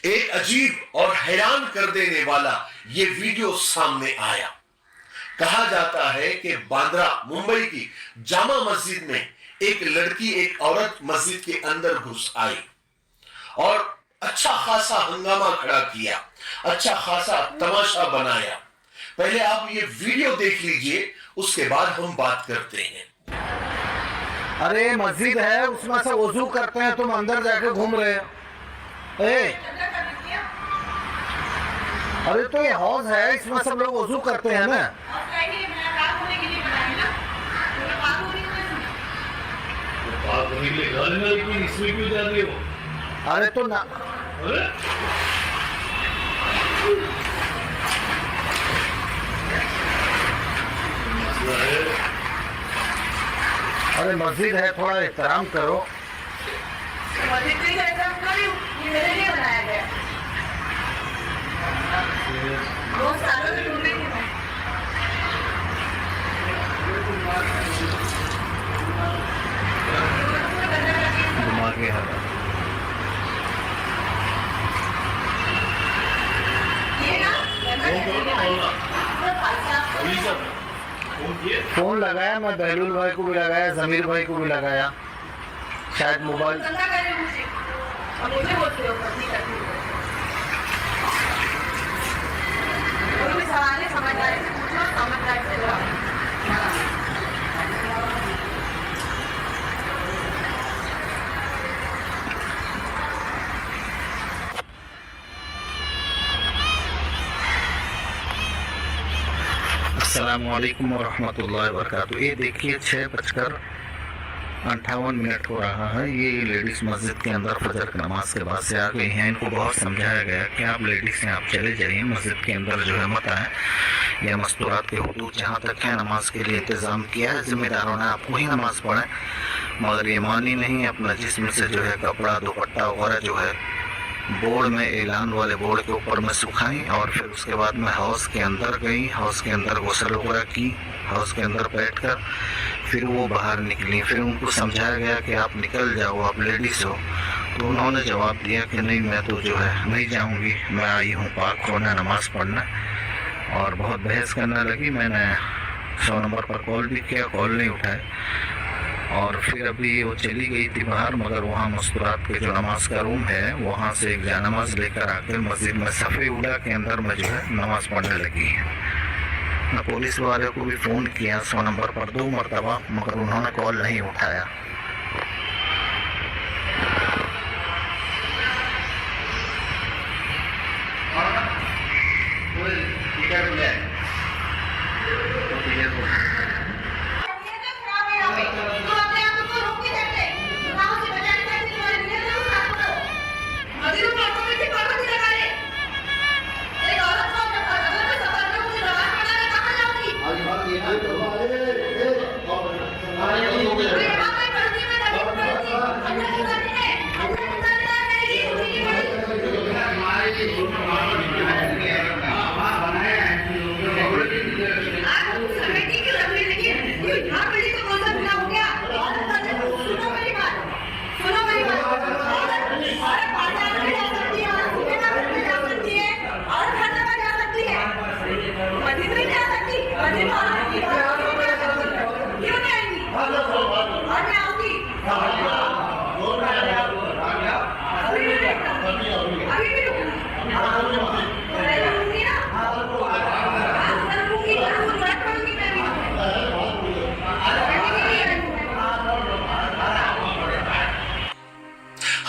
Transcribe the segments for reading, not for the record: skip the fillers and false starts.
ایک عجیب اور حیران کر دینے والا یہ ویڈیو سامنے آیا۔ کہا جاتا ہے کہ باندرا ممبئی کی جامع مسجد میں ایک لڑکی ایک عورت مسجد کے اندر گھس آئی اور اچھا خاصا ہنگامہ کھڑا کیا، اچھا خاصا تماشا بنایا۔ پہلے آپ یہ ویڈیو دیکھ لیجئے، اس کے بعد ہم بات کرتے ہیں۔ ارے مسجد ہے، اس میں سے وضو کرتے ہیں، تم اندر جا کے گھوم رہے ہیں۔ ارے تو یہ حوض ہے، اس میں سب لوگ وضو کرتے ہیں نا۔ ارے تو نا ارے مسجد ہے، تھوڑا احترام کرو۔ دماغی حالت۔ فون لگایا میں، بہلول بھائی کو بھی لگایا، ضمیر بھائی کو بھی لگایا، شاید موبائل السلام علیکم ورحمۃ اللہ وبرکاتہ۔ یہ دیکھیے 6:58 ہو رہا ہے۔ یہ لیڈیز مسجد کے اندر فجر کی نماز کے بعد سے آ گئی ہیں۔ ان کو بہت سمجھایا گیا کہ آپ لیڈیز ہیں، آپ چلے جائیے، مسجد کے اندر جو ہے مت آئیں۔ یا مستورات کے حدود جہاں تک ہے نماز کے لیے انتظام کیا ہے، ذمہ داروں نے آپ کو ہی نماز پڑھیں، مگر یہ مانی نہیں، اپنا جسم سے جو ہے کپڑا دوپٹہ وغیرہ جو ہے بورڈ میں، اعلان والے بورڈ کے اوپر میں سکھائیں، اور پھر اس کے بعد میں حوض کے اندر گئی، حوض کے اندر غسل وغیرہ کی، حوض کے اندر بیٹھ کر پھر وہ باہر نکلی۔ پھر ان کو سمجھایا گیا کہ آپ نکل جاؤ، آپ لیڈیز ہو، تو انہوں نے جواب دیا کہ نہیں، میں تو جو ہے نہیں جاؤں گی، میں آئی ہوں پاک ہونا، نماز پڑھنا، اور بہت بحث کرنے لگی۔ میں نے 100 نمبر پر کال بھی کیا، کال نہیں اٹھائے، اور پھر ابھی وہ چلی گئی تھی باہر، مگر وہاں مستورات کے جو نماز کا روم ہے وہاں سے ایک جا نماز لے کر آ کر مسجد میں صفِ اولیٰ کے اندر میں جو ہے نماز پڑھنے لگی ہے۔ میں پولیس والے کو بھی فون کیا 100 نمبر پر 2 مرتبہ، مگر انہوں نے کال نہیں اٹھایا۔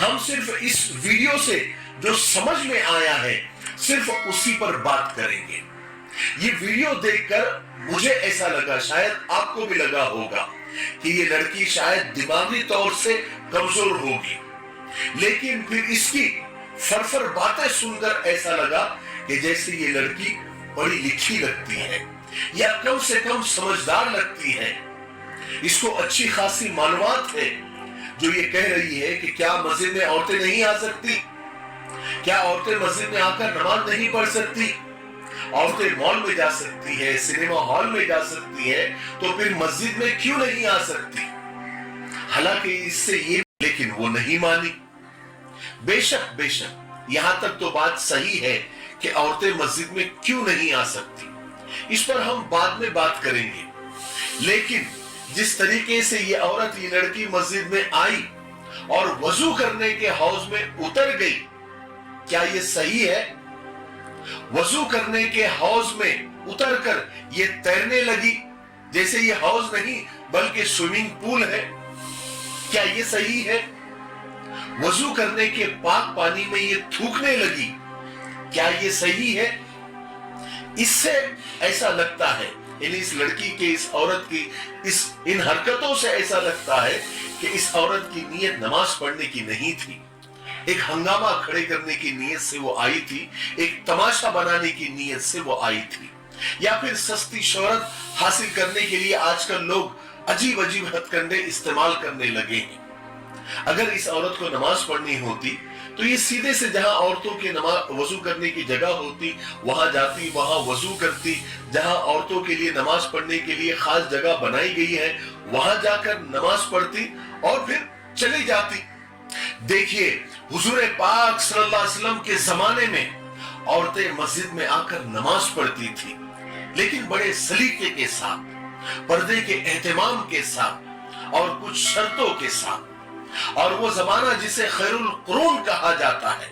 ہم صرف اس ویڈیو سے جو سمجھ میں آیا ہے صرف اسی پر بات کریں گے۔ یہ ویڈیو دیکھ کر مجھے ایسا لگا، شاید آپ کو بھی لگا ہوگا کہ یہ لڑکی شاید دماغی طور سے کمزور ہوگی، لیکن پھر اس کی فرفر باتیں سن کر ایسا لگا کہ جیسے یہ لڑکی بڑی لکھی لگتی ہے، یا کم سے کم سمجھدار لگتی ہے۔ اس کو اچھی خاصی معلومات ہے، جو یہ کہہ رہی ہے کہ کیا مسجد میں عورتیں نہیں آ سکتی؟ کیا عورتیں مسجد میں آ کر نماز نہیں پڑھ سکتی؟ عورتیں مال میں جا سکتی ہے، سنیما ہال میں جا سکتی ہے، تو پھر مسجد میں کیوں نہیں آ سکتی؟ حالانکہ اس سے یہ، لیکن وہ نہیں مانی۔ بے شک यहां तक तो बात सही है कि औरतें मस्जिद में क्यों नहीं आ सकती, इस पर हम बाद में बात करेंगे। लेकिन जिस तरीके से ये औरत, ये लड़की मस्जिद में आई और वजू करने के हौज में उतर गई, क्या ये सही है? वजू करने के हौज में उतरकर ये तैरने लगी, जैसे ये हौज नहीं बल्कि स्विमिंग पूल है, क्या ये सही है? वजू करने के पाक पानी में ये थूकने लगी, क्या ये सही है? इससे ऐसा लगता है, यानी इस लड़की के, इस औरत की इन हरकतों से ऐसा लगता है कि इस औरत की नीयत नमाज पढ़ने की नहीं थी, एक हंगामा खड़े करने की नीयत से वो आई थी, एक तमाशा बनाने की नीयत से वो आई थी, या फिर सस्ती शोहरत हासिल करने के लिए आजकल लोग अजीब अजीब हथकंडे इस्तेमाल करने लगे हैं। अगर इस औरत को नमाज पढ़नी होती तो ये सीधे से जहां औरतों के नमाज वजू करने की जगह होती वहां जाती, वहां वजू करती, जहां औरतों के लिए नमाज पढ़ने के लिए खास जगह बनाई गई है वहां जाकर नमाज पढ़ती और फिर चली जाती। देखिए, हुजूर पाक सल्लल्लाहु अलैहि वसल्लम के जमाने में औरतें मस्जिद में आकर नमाज पढ़ती थी, लेकिन बड़े सलीके के साथ, पर्दे के एहतमाम के साथ और कुछ शर्तों के साथ। और वो जमाना जिसे खैरुल कुरून कहा जाता है,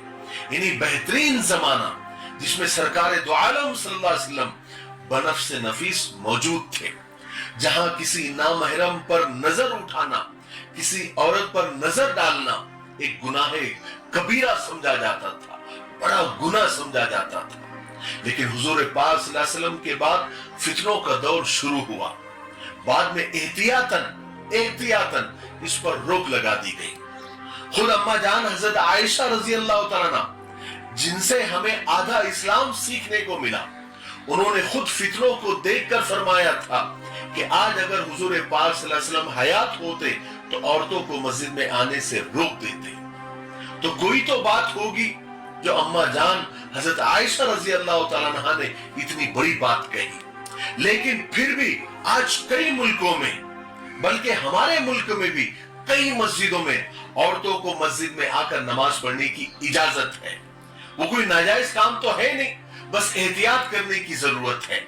यानी बेहतरीन जमाना, जिसमें सरकार दो आलम सल्लल्लाहु अलैहि वसल्लम बनफ्स नफीस मौजूद थे, जहां किसी नामहरम पर नजर उठाना, किसी औरत पर नजर डालना एक गुनाह कबीरा समझा जाता था, बड़ा गुनाह समझा जाता था। लेकिन हुजूर पाक सल्लल्लाहु अलैहि वसल्लम के बाद फितनों का दौर शुरू हुआ, बाद में एहतियातन इस पर रोक लगा दी गई। खुद अम्मा जान हजरत आयशा रजी अल्लाह तआला, जिनसे हमें आधा इस्लाम सीखने को मिला, उन्होंने खुद फितनों को देखकर फरमाया था कि आज अगर हुजूर पाक सल्लल्लाहु अलैहि वसल्लम हयात होते तो औरतों को मस्जिद में आने से रोक देते। तो कोई तो बात होगी जो अम्मा जान हजरत आयशा रजी अल्लाह तआला अन्हा ने इतनी बड़ी बात कही। लेकिन फिर भी आज कई मुल्कों में, बल्कि हमारे मुल्क में भी कई मस्जिदों में औरतों को मस्जिद में आकर नमाज पढ़ने की इजाजत है। वो कोई नाजायज काम तो है नहीं, बस एहतियात करने की जरूरत है।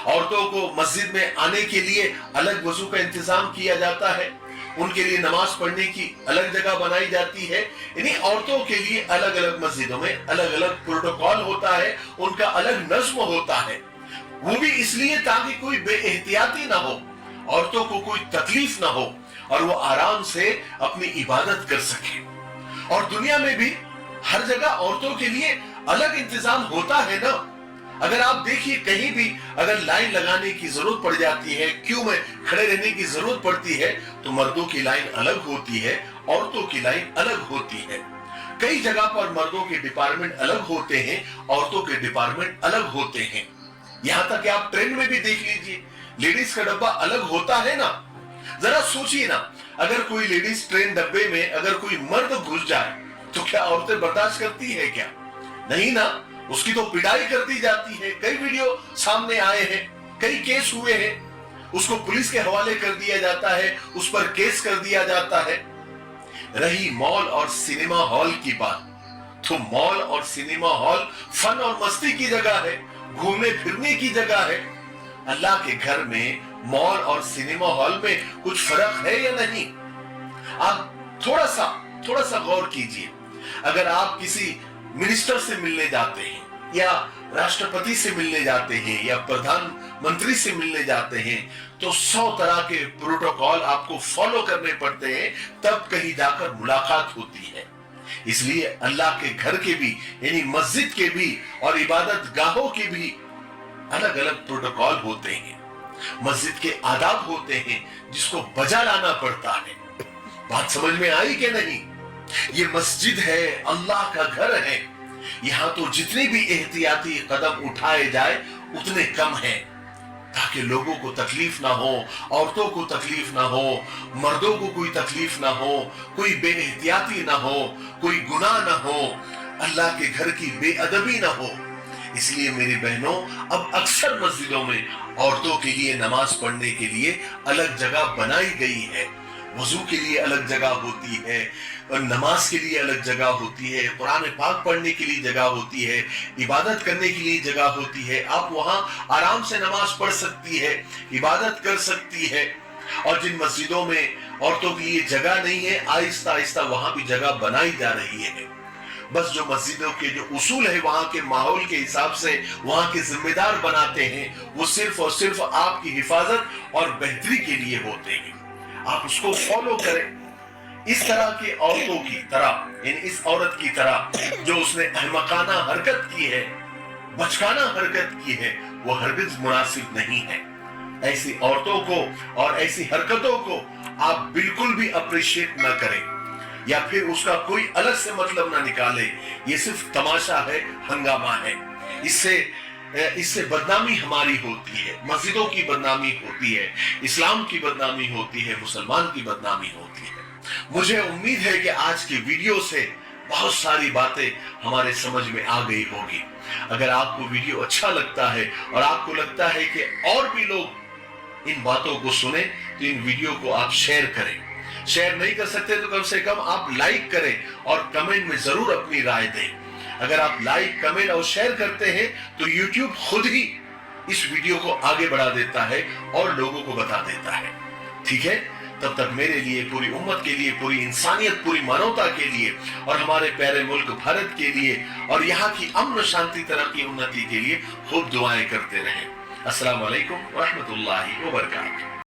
औरतों को मस्जिद में आने के लिए अलग वजू का इंतजाम किया जाता है, उनके लिए नमाज पढ़ने की अलग जगह बनाई जाती है, यानी औरतों के लिए अलग अलग मस्जिदों में अलग अलग प्रोटोकॉल होता है, उनका अलग नज्म होता है। वो भी इसलिए ताकि कोई बेएहतियाती ना हो, औरतों को कोई तकलीफ ना हो और वो आराम से अपनी इबादत कर सके। और दुनिया में भी हर जगह औरतों के लिए अलग इंतजाम होता है ना। अगर आप देखिए, कहीं भी अगर लाइन लगाने की जरूरत पड़ जाती है, क्यू में खड़े रहने की जरूरत पड़ती है, तो मर्दों की लाइन अलग होती है, औरतों की लाइन अलग होती है। कई जगह पर मर्दों के डिपार्टमेंट अलग होते हैं, औरतों के डिपार्टमेंट अलग होते हैं। यहां तक कि आप ट्रेन में भी देख लीजिए, लेडीज का डब्बा अलग होता है ना। जरा सोचिए ना, अगर कोई लेडीज ट्रेन डब्बे में अगर कोई मर्द घुस जाए तो क्या औरतें बर्दाश्त करती है? क्या नहीं ना, उसकी तो पिटाई कर दी जाती है। कई वीडियो सामने आए हैं, कई केस हुए हैं, उसको पुलिस के हवाले कर दिया जाता है, उस पर केस कर दिया जाता है। रही मॉल और सिनेमा हॉल की बात, तो मॉल और सिनेमा हॉल फन और मस्ती की जगह है, घूमने फिरने की जगह है। अल्लाह के घर में मॉल और सिनेमा हॉल में कुछ फर्क है या नहीं? आप थोड़ा सा गौर कीजिए। अगर आप किसी मिनिस्टर से मिलने जाते हैं, या राष्ट्रपति से मिलने जाते हैं, या प्रधानमंत्री से मिलने जाते हैं, तो 100 तरह के प्रोटोकॉल आपको फॉलो करने पड़ते हैं, तब कहीं जाकर मुलाकात होती है। इसलिए अल्लाह के घर के भी, यानी मस्जिद के भी और इबादत गाहों के भी अलग अलग प्रोटोकॉल होते हैं, मस्जिद के आदाब होते हैं, जिसको बजा लाना पड़ता है। बात समझ में आई कि नहीं? ये मस्जिद है, अल्लाह का घर है, यहां तो जितने भी एहतियाती कदम उठाए जाए उतने कम हैं, ताकि लोगों को तकलीफ ना हो, औरतों को तकलीफ ना हो, मर्दों को कोई तकलीफ ना हो, कोई बेएहतियाती ना हो, कोई गुनाह ना हो, अल्लाह के घर की बेअदबी ना हो। इसलिए मेरी बहनों, अब अक्सर मस्जिदों में औरतों के लिए नमाज पढ़ने के लिए अलग जगह बनाई गई है। वजू के लिए अलग जगह होती है, और नमाज के लिए अलग जगह होती है, कुरान पाक पढ़ने के लिए जगह होती है, इबादत करने के लिए जगह होती है। आप वहां आराम से नमाज पढ़ सकती है, इबादत कर सकती है। और जिन मस्जिदों में औरतों के लिए जगह नहीं है, आहिस्ता आहिस्ता वहां भी जगह बनाई जा रही है। बस जो मस्जिदों के जो उसूल है वहां के माहौल के हिसाब से वहां के जिम्मेदार बनाते हैं, वो सिर्फ और सिर्फ आपकी हिफाजत और बेहतरी के लिए होते हैं। आप उसको फॉलो करें। इस तरह की औरतों की तरह, यानी इस औरत की तरह जो उसने अहमकाना हरकत की है, बचकाना हरकत की है, वो हरगिज मुनासिब नहीं है। ऐसी औरतों को और ऐसी हरकतों को आप बिल्कुल भी अप्रिशिएट ना करें, या फिर उसका कोई अलग से मतलब ना निकाले। ये सिर्फ तमाशा है, हंगामा है। इससे बदनामी हमारी होती है, मस्जिदों की बदनामी होती है, इस्लाम की बदनामी होती है, मुसलमान की बदनामी होती है। मुझे उम्मीद है कि आज की वीडियो से बहुत सारी बातें हमारे समझ में आ गई होगी। अगर आपको वीडियो अच्छा लगता है और आपको लगता है कि और भी लोग इन बातों को सुने, तो इन वीडियो को आप शेयर करें। शेयर नहीं कर सकते तो कम से कम आप लाइक करें और कमेंट में जरूर अपनी राय दें। अगर आप लाइक, कमेंट और शेयर करते हैं तो YouTube खुद ही इस वीडियो को आगे बढ़ा देता है और लोगों को बता देता है। ठीक है, तब तक मेरे लिए, पूरी उम्मत के लिए, पूरी इंसानियत, पूरी मानवता के लिए और हमारे प्यारे मुल्क भारत के लिए और यहाँ की अमन, शांति, तरक्की, उन्नति के लिए खूब दुआएं करते रहें। अस्सलाम वालेकुम व रहमतुल्लाहि व बरकातहू।